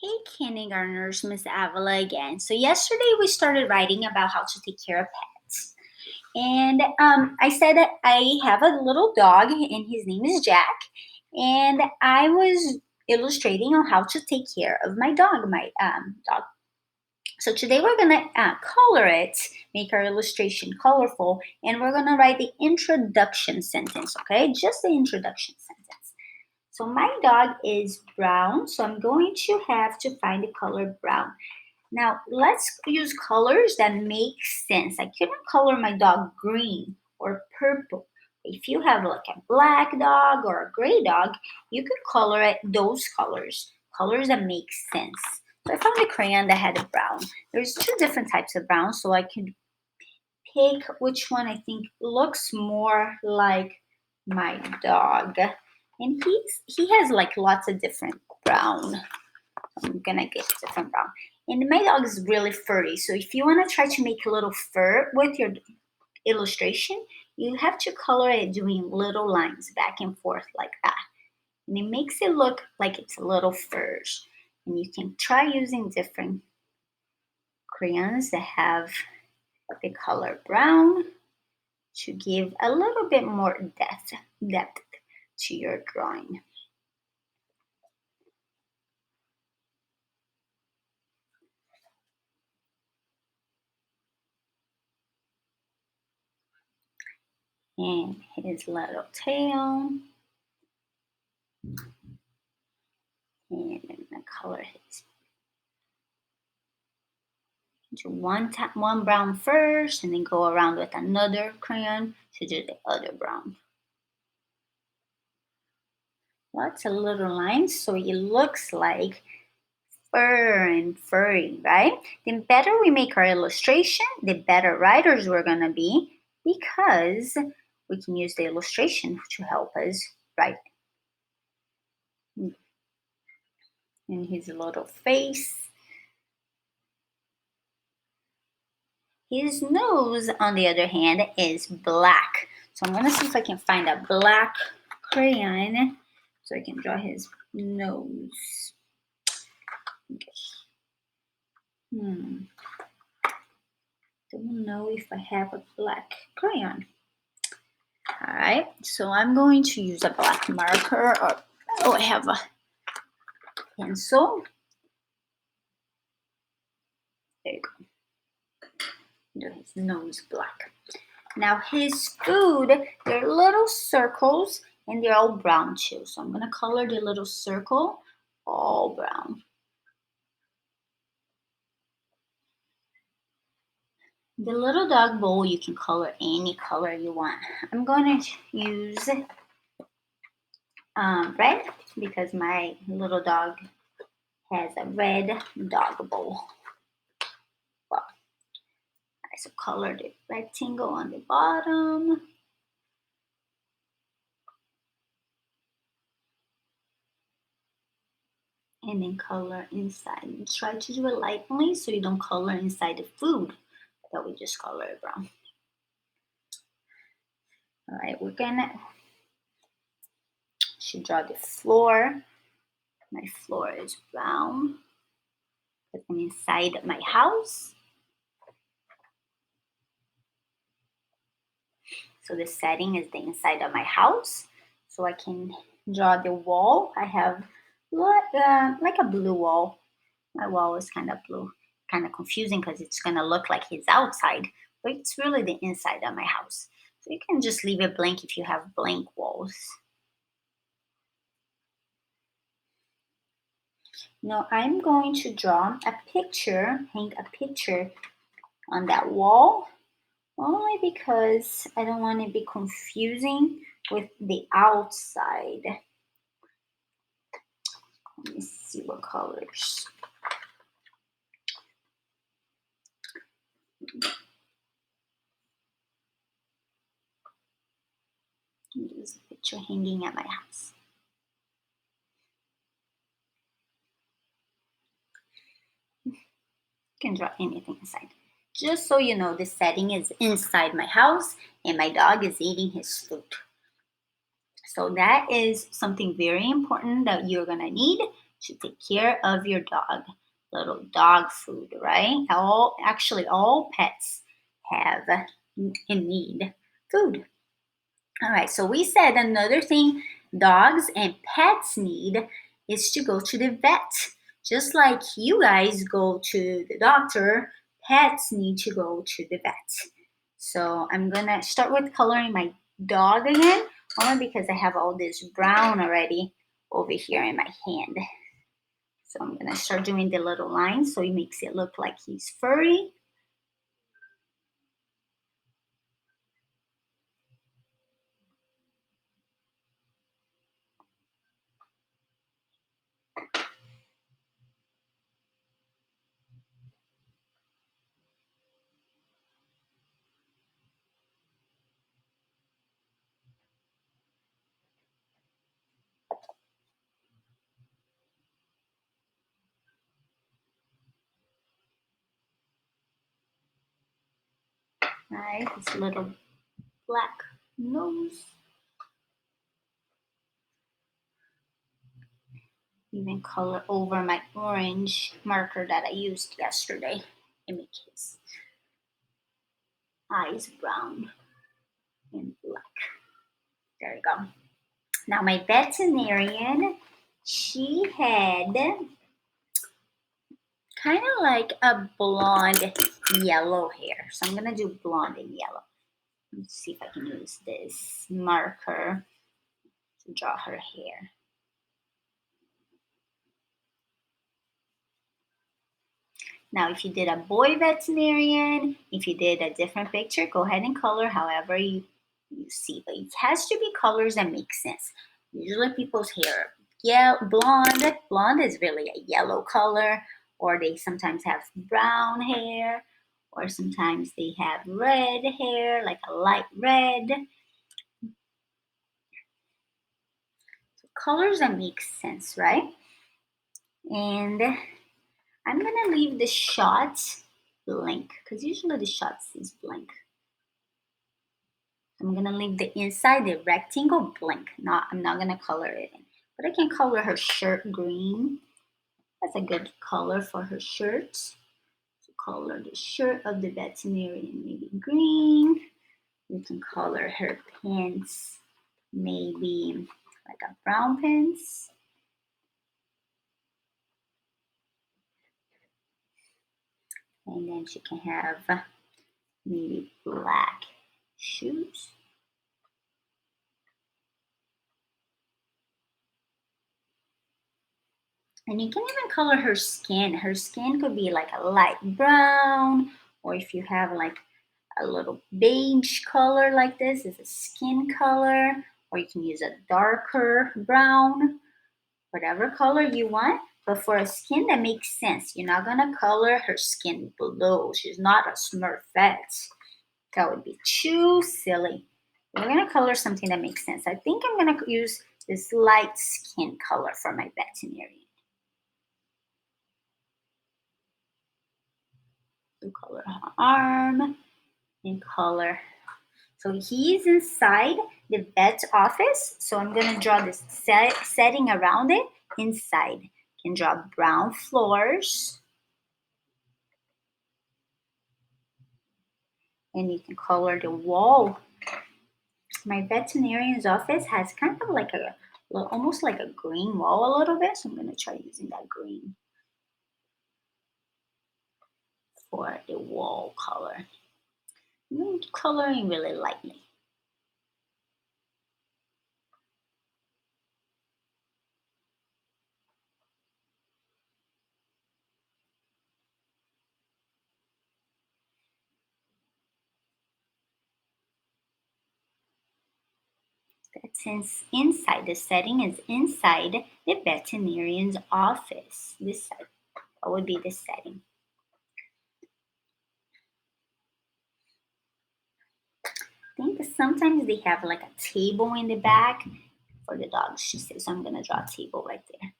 Hey, kindergartners, Miss Avila again. So yesterday we started writing about how to take care of pets, and I said that I have a little dog, and his name is Jack, and I was illustrating on how to take care of my dog, my dog. So today we're gonna color it, make our illustration colorful, and we're gonna write the introduction sentence. Okay, just the introduction sentence. So my dog is brown, so I'm going to have to find the color brown. Now let's use colors that make sense. I couldn't color my dog green or purple. If you have like a black dog or a gray dog, you could color it those colors that make sense. So I found a crayon that had a brown. There's two different types of brown, so I could pick which one I think looks more like my dog. And he has like lots of different brown. I'm gonna get different brown. And my dog is really furry. So if you want to try to make a little fur with your illustration, you have to color it doing little lines back and forth like that. And it makes it look like it's a little furs. And you can try using different crayons that have the color brown to give a little bit more depth to your drawing. And his little tail. And I'm gonna color his do one brown first, and then go around with another crayon to do the other brown. Lots of little lines so it looks like fur and furry, right? The better we make our illustration, the better writers we're gonna be because we can use the illustration to help us write. And his little face. His nose, on the other hand, is black. So I'm going to see if I can find a black crayon so I can draw his nose. Okay. Don't know if I have a black crayon. All right, so I'm going to use a black marker I have a pencil. There you go. Do his nose black. Now his food, they're little circles and they're all brown too. So I'm gonna color the little circle all brown. The little dog bowl, you can color any color you want. I'm gonna use red because my little dog has a red dog bowl. Well, I so color the rectangle on the bottom. And then color inside. And try to do it lightly so you don't color inside the food that we just colored brown. All right, we're gonna should draw the floor. My floor is brown. Put them inside my house. So the setting is the inside of my house. So I can draw the wall. I have like a blue wall. My wall is kind of blue. Kind of confusing because it's gonna look like it's outside, but it's really the inside of my house. So you can just leave it blank if you have blank walls. Now I'm going to draw a picture, hang a picture on that wall, only because I don't want to be confusing with the outside. Let me see what colors. There's a picture hanging at my house. You can draw anything inside. Just so you know, the setting is inside my house and my dog is eating his food. So that is something very important that you're gonna need to take care of your dog. Little dog food, right? All pets have and need food. All right, so we said another thing dogs and pets need is to go to the vet. Just like you guys go to the doctor, pets need to go to the vet. So I'm gonna start with coloring my dog again, only because I have all this brown already over here in my hand. So I'm gonna start doing the little lines so it makes it look like he's furry. All right, his little black nose. Even color over my orange marker that I used yesterday and make his eyes brown and black. There you go. Now my veterinarian, she had kind of like a blonde yellow hair. So I'm gonna do blonde and yellow. Let's see if I can use this marker to draw her hair. Now, if you did a boy veterinarian, if you did a different picture, go ahead and color however you see. But it has to be colors that make sense. Usually people's hair, yeah, blonde. Blonde is really a yellow color, or they sometimes have brown hair, or sometimes they have red hair, like a light red. So colors that make sense, right? And I'm gonna leave the shot blank because usually the shots is blank. I'm gonna leave the inside, the rectangle blank. I'm not gonna color it in, but I can color her shirt green. That's a good color for her shirt. So color the shirt of the veterinarian maybe green. You can color her pants maybe like a brown pants. And then she can have maybe black shoes. And you can even color her skin. Her skin could be like a light brown, or if you have like a little beige color like this is a skin color, or you can use a darker brown, whatever color you want. But for a skin that makes sense, you're not gonna color her skin blue. She's not a smurfette. That would be too silly. We're gonna color something that makes sense. I think I'm gonna use this light skin color for my veterinarian. So color her arm and color. So he's inside the vet's office. So I'm gonna draw this setting around it inside. You can draw brown floors. And you can color the wall. My veterinarian's office has kind of like almost like a green wall a little bit. So I'm gonna try using that green for the wall color. I'm coloring really lightly. That's inside. The setting is inside the veterinarian's office. This side, that would be the setting. I think sometimes they have like a table in the back for the dogs, she says. So I'm gonna draw a table right there.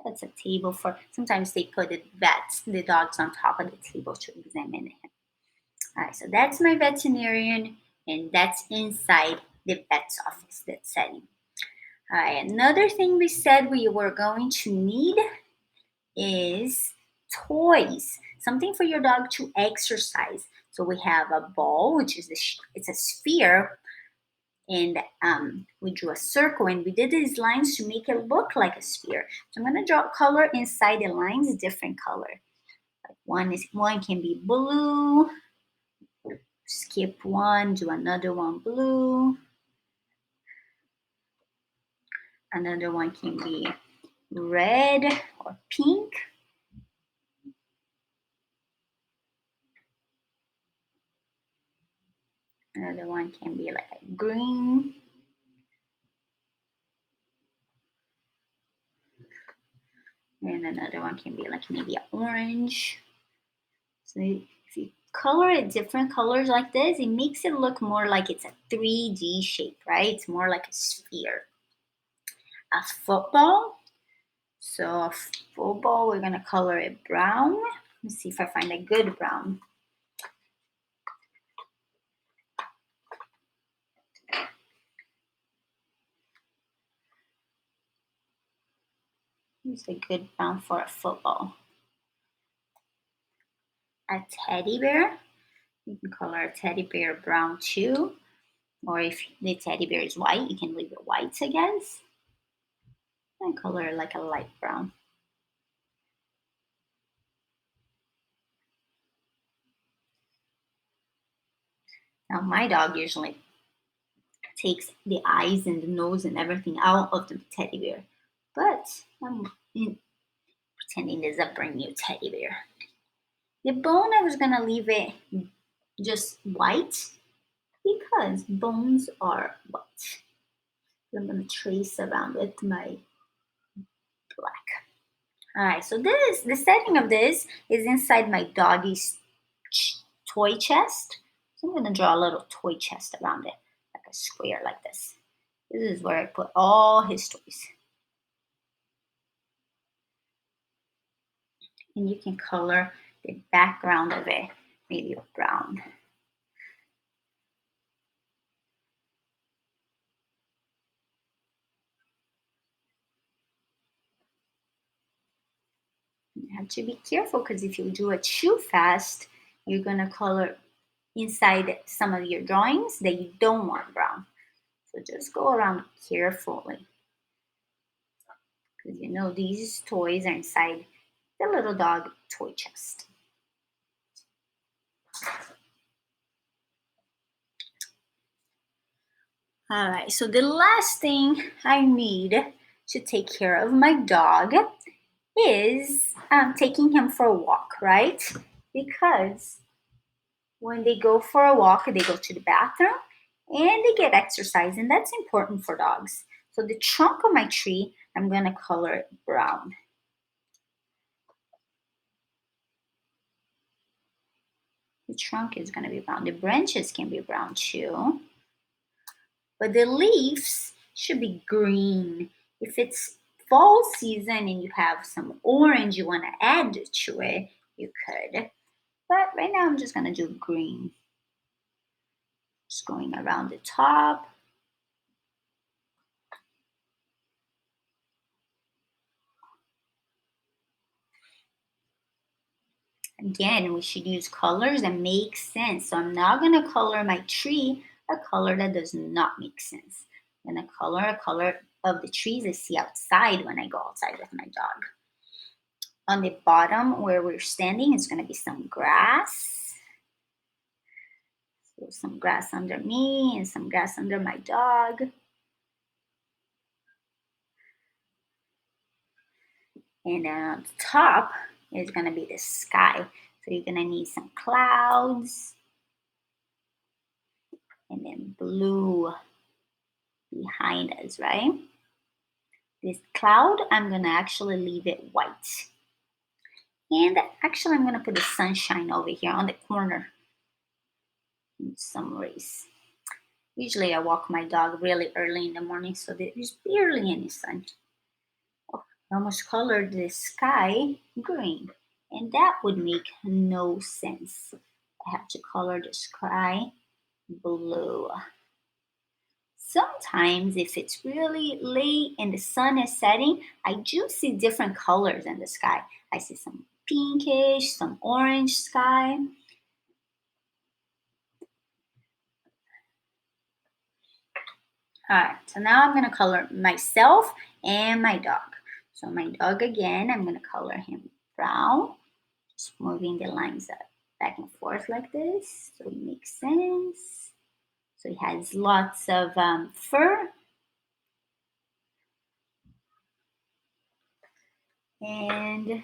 That's a table for sometimes they put the dogs on top of the table to examine him. All right, so that's my veterinarian, and that's inside the vet's office, that setting. All right, another thing we said we were going to need is toys, something for your dog to exercise. So we have a ball, which is it's a sphere, and we drew a circle, and we did these lines to make it look like a sphere. So I'm gonna draw color inside the lines, different color. Like one can be blue. Skip one, do another one blue. Another one can be red or pink. Another one can be like a green. And another one can be like maybe an orange. So if you color it different colors like this, it makes it look more like it's a 3D shape, right? It's more like a sphere. A football. So a football, we're gonna color it brown. Let's see if I find a good brown. Use a good brown for a football. A teddy bear. You can color a teddy bear brown too. Or if the teddy bear is white, you can leave it white, I guess. And color it like a light brown. Now my dog usually takes the eyes and the nose and everything out of the teddy bear. But I'm pretending there's a brand new teddy bear. The bone, I was gonna leave it just white because bones are white. I'm gonna trace around with my black. All right, so the setting of this is inside my doggy's toy chest. So I'm gonna draw a little toy chest around it, like a square like this. This is where I put all his toys. And you can color the background of it, maybe with brown. You have to be careful because if you do it too fast, you're gonna color inside some of your drawings that you don't want brown. So just go around carefully because you know these toys are inside the little dog toy chest. All right, so the last thing I need to take care of my dog is taking him for a walk, right? Because when they go for a walk, they go to the bathroom and they get exercise, and that's important for dogs. So the trunk of my tree, I'm gonna color it brown. The trunk is gonna be brown. The branches can be brown too, but the leaves should be green. If it's fall season and you have some orange you want to add to it, you could. But right now I'm just gonna do green. Just going around the top. Again, we should use colors that make sense. So I'm not gonna color my tree a color that does not make sense. I'm gonna color a color of the trees I see outside when I go outside with my dog. On the bottom where we're standing is gonna be some grass. So some grass under me and some grass under my dog. And then on the top is gonna be the sky. So you're gonna need some clouds and then blue behind us, right? This cloud, I'm gonna actually leave it white. And actually I'm gonna put the sunshine over here on the corner. Some rays. Usually I walk my dog really early in the morning, so there's barely any sun. Oh, I almost colored the sky green, and that would make no sense. I have to color the sky blue. sometimes if it's really late and the sun is setting, I do see different colors in the sky. I see some pinkish, some orange sky. All right, so now I'm gonna color myself and my dog. So my dog again, I'm gonna color him brown, just moving the lines up back and forth like this, so it makes sense. So he has lots of fur. And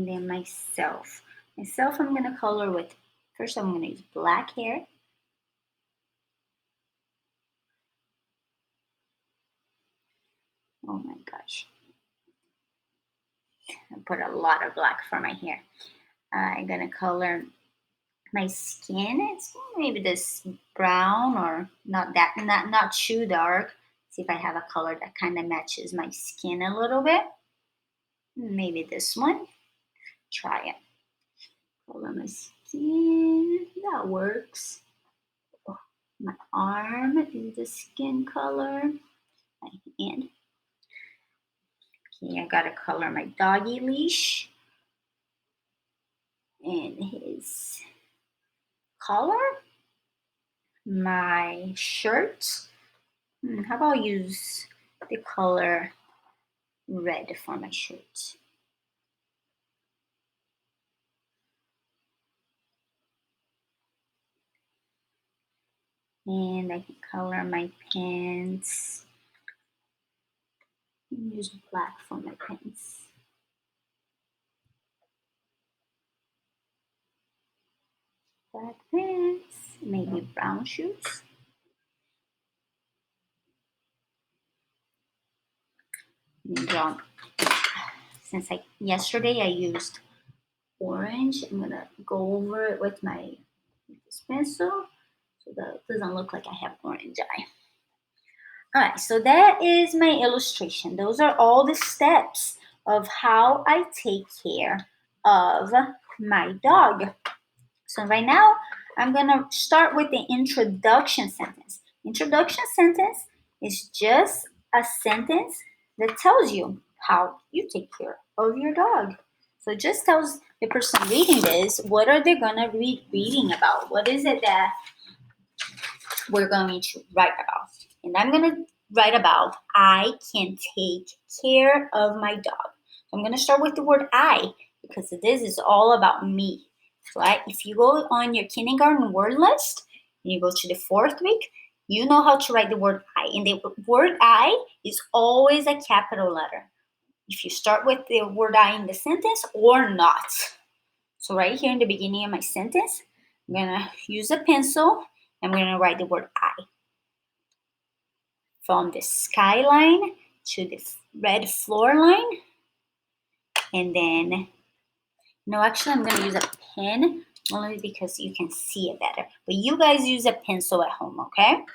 then myself. Myself, I'm gonna color with, first I'm gonna use black hair. Oh my gosh. I put a lot of black for my hair. I'm gonna color my skin. It's maybe this brown or not too dark. See if I have a color that kind of matches my skin a little bit. Maybe this one. Try it. Color my skin. That works. My arm is the skin color. My hand. Okay, I gotta color my doggy leash and his collar. My shirt. How about use the color red for my shirt? And I can color my pants. Use black for my pants. Black pants, maybe brown shoes. And since yesterday I used orange, I'm gonna go over it with this pencil so that it doesn't look like I have orange eye. All right, so that is my illustration. Those are all the steps of how I take care of my dog. So right now, I'm gonna start with the introduction sentence. Introduction sentence is just a sentence that tells you how you take care of your dog. So it just tells the person reading this what are they gonna be reading about? What is it that we're going to write about? And I'm gonna write about I can take care of my dog. So I'm gonna start with the word I because this is all about me. Right? If you go on your kindergarten word list and you go to the 4th week, you know how to write the word I. And the word I is always a capital letter. If you start with the word I in the sentence or not. So right here in the beginning of my sentence, I'm gonna use a pencil and I'm gonna write the word I. From the skyline to the red floor line. And then, no, actually I'm gonna use a pen only because you can see it better. But you guys use a pencil at home, okay?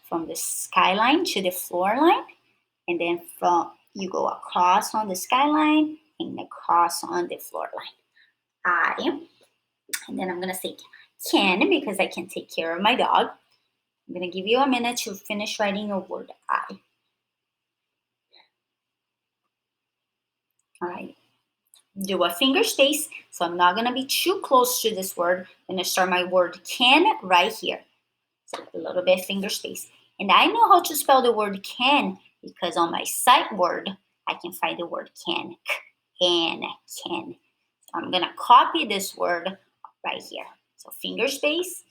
From the skyline to the floor line, and then you go across on the skyline and across on the floor line. And then I'm gonna say can because I can take care of my dog. I'm gonna give you a minute to finish writing your word I. All right. Do a finger space, so I'm not gonna be too close to this word. I'm gonna start my word can right here. So a little bit finger space. And I know how to spell the word can because on my sight word, I can find the word can. Can. So I'm gonna copy this word right here. So finger space,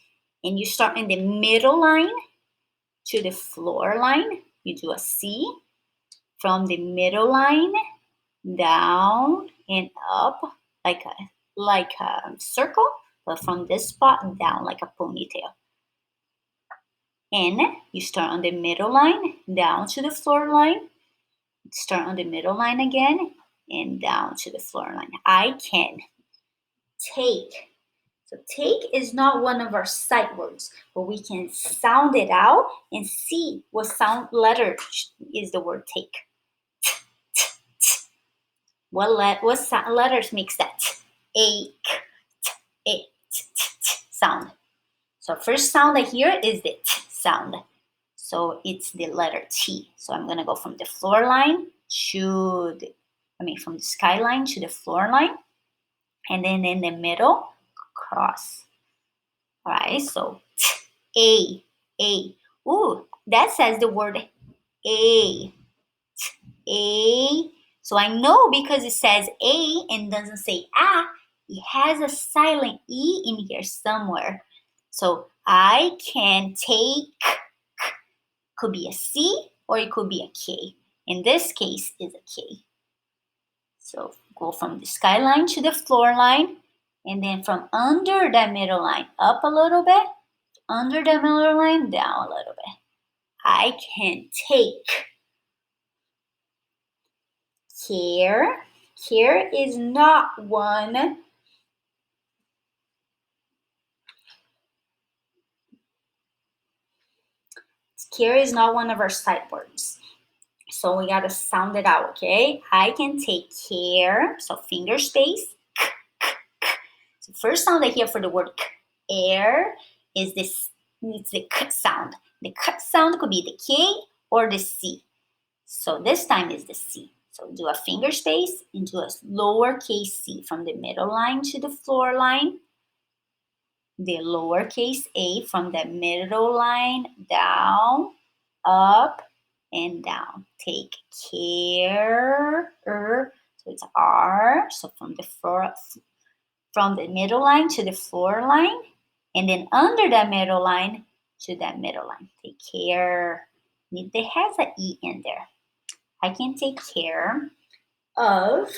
and you start in the middle line to the floor line. You do a C from the middle line down and up like a circle, but from this spot down like a ponytail. And you start on the middle line down to the floor line. Start on the middle line again and down to the floor line. I can take. So take is not one of our sight words, but we can sound it out and see what sound letter is the word take. What letters makes that ache, sound? So first sound I hear is the t sound. So it's the letter T. So I'm gonna go from the floor line to from the skyline to the floor line, and then in the middle, cross. All right, so T, A. Ooh, that says the word A. A. So I know because it says A and doesn't say A, it has a silent E in here somewhere. So I can take, could be a C or it could be a K. In this case, is a K. So go from the skyline to the floor line, and then from under that middle line up a little bit, under the middle line down a little bit. I can take care. Care is not one. Care is not one of our sight words. So we gotta sound it out, okay? I can take care. So finger space. So first sound I hear for the word air is this. It's the k sound. The k sound could be the K or the C. So this time is the C. So do a finger space into a lowercase c from the middle line to the floor line. The lowercase a from the middle line down, up, and down. Take care. So it's R. So from the middle line to the floor line, and then under that middle line to that middle line. Take care. It has an E in there. I can take care of.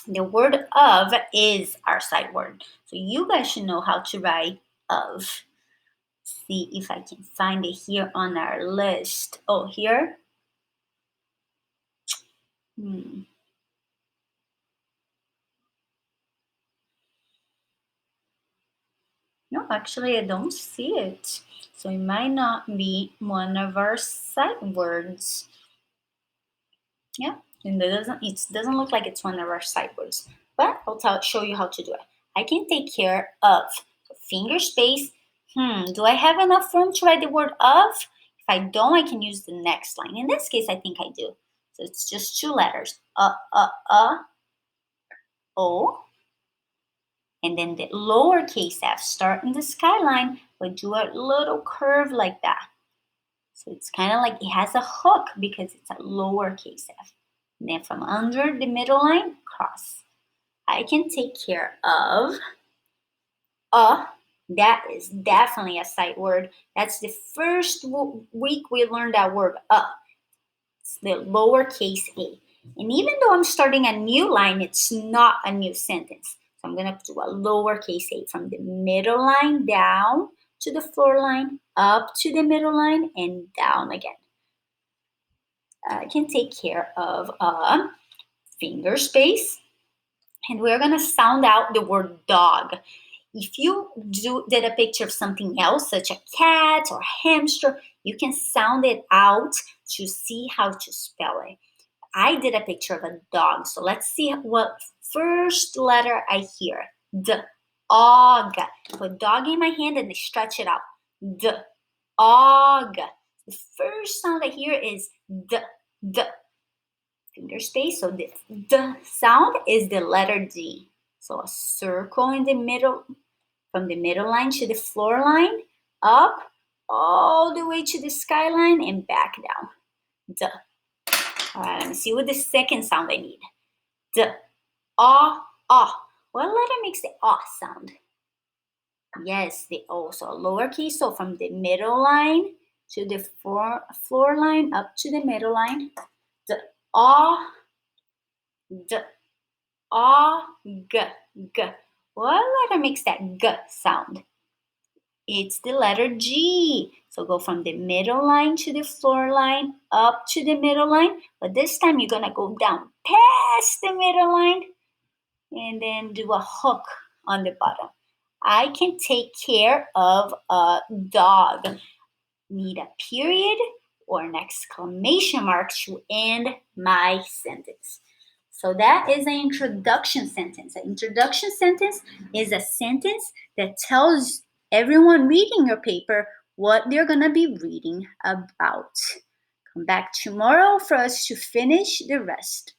The word of is our sight word. So you guys should know how to write of. See if I can find it here on our list. Oh, here. No, actually, I don't see it. So it might not be one of our sight words. Yeah, and it doesn't look like it's one of our sight words. But show you how to do it. I can take care of. So finger space. Do I have enough room to write the word of? If I don't, I can use the next line. In this case, I think I do. So it's just two letters. O. And then the lowercase f start in the skyline, but do a little curve like that. So it's kind of like it has a hook because it's a lowercase f. And then from under the middle line, cross. I can take care of that is definitely a sight word. That's the first week we learned that word It's the lowercase a. And even though I'm starting a new line, it's not a new sentence. So I'm going to do a lowercase a from the middle line down to the floor line, up to the middle line, and down again. I can take care of a finger space. And we're going to sound out the word dog. If you did a picture of something else, such a cat or hamster, you can sound it out to see how to spell it. I did a picture of a dog, so let's see what first letter I hear. D. Og. Put dog in my hand and stretch it out. D. Og. The first sound I hear is D. D. Finger space. So the D sound is the letter D. So a circle in the middle, from the middle line to the floor line, up all the way to the skyline and back down. D. All right, let me see what the second sound I need. D. Ah. What letter makes the ah sound? Yes, the O. So lowercase. So from the middle line to the floor line, up to the middle line. D. Ah. D. Ah. G. G. What letter makes that G sound? It's the letter G. So go from the middle line to the floor line, up to the middle line. But this time you're going to go down past the middle line and then do a hook on the bottom. I can take care of a dog. Need a period or an exclamation mark to end my sentence. So that is an introduction sentence. An introduction sentence is a sentence that tells everyone reading your paper what they're going to be reading about. Come back tomorrow for us to finish the rest.